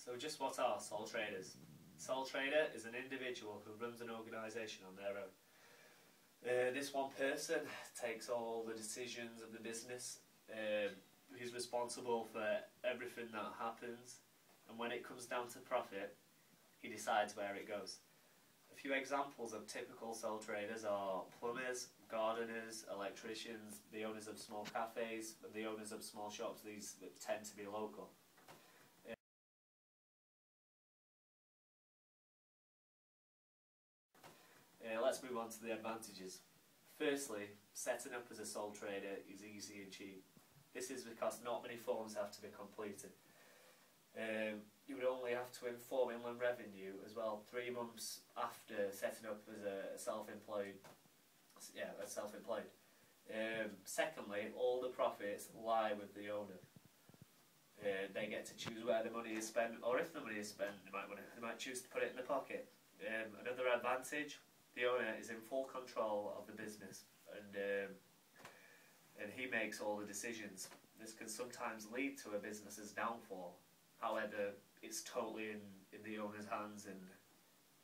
So just what are sole traders? Sole trader is an individual who runs an organisation on their own. This one person takes all the decisions of the business. He's responsible for everything that happens, and when it comes down to profit, he decides where it goes. A few examples of typical sole traders are plumbers, gardeners, electricians, the owners of small cafes, the owners of small shops. These tend to be local. Let's move on to the advantages. Firstly, setting up as a sole trader is easy and cheap. This is because not many forms have to be completed. You would only have to inform Inland Revenue as well 3 months after setting up as a self-employed. Secondly, all the profits lie with the owner. They get to choose where the money is spent, or if the money is spent, they might choose to put it in the pocket. Another advantage: the owner is in full control of the business, and he makes all the decisions. This can sometimes lead to a business's downfall. However, it's totally in the owner's hands, and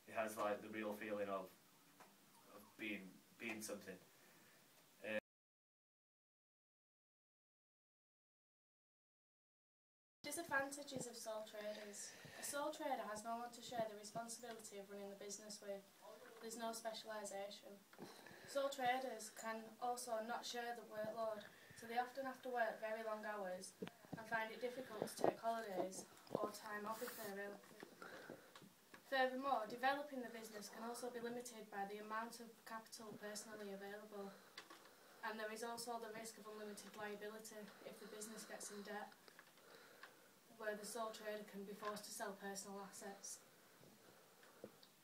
it has like the real feeling of being something. Disadvantages of sole traders. A sole trader has no one to share the responsibility of running the business with. There's no specialisation. Sole traders can also not share the workload, so they often have to work very long hours and find it difficult to take holidays or time off if they're ill. Furthermore, developing the business can also be limited by the amount of capital personally available, and there is also the risk of unlimited liability if the business gets in debt, where the sole trader can be forced to sell personal assets.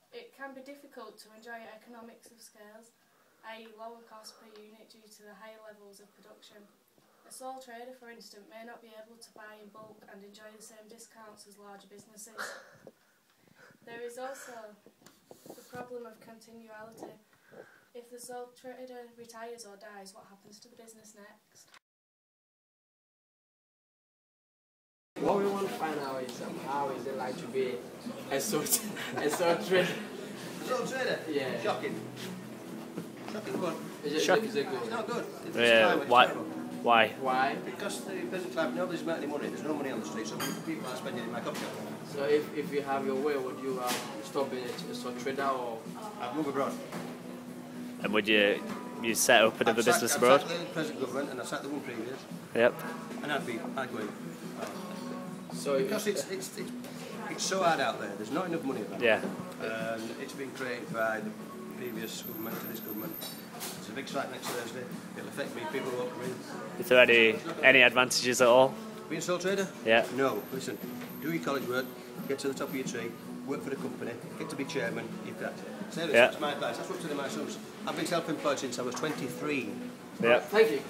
It can be difficult to enjoy economics of scales, i.e. lower cost per unit due to the higher levels of production. A sole trader, for instance, may not be able to buy in bulk and enjoy the same discounts as larger businesses. There is also the problem of continuality. If the sole trader retires or dies, what happens to the business next? What we want to find out is how is it like to be a sole trader? Sole trader? Yeah. Shocking. Shocking good. Is it good? It's not good. Why? Why? Because the present climate, nobody's making any money. There's no money on the street, so people are spending it in my coffee shop. So if you have your way, would you stop being a sole trader, or? I'd move abroad. And would you set up another business abroad? I'd sack the present government and I'd sack the one previous. Yep. And I'd go in. So because it's so hard out there. There's not enough money about it. Yeah. It's been created by the previous government to this government. There's a big strike next Thursday. It'll affect me. People won't come in. Is there any advantages at all? Being a sole trader? Yeah. No. Listen, do your college work, get to the top of your tree, work for the company, get to be chairman, you've got it. Seriously, that's my advice. That's what to my sons. I've been self-employed since I was 23. Yeah. Thank you.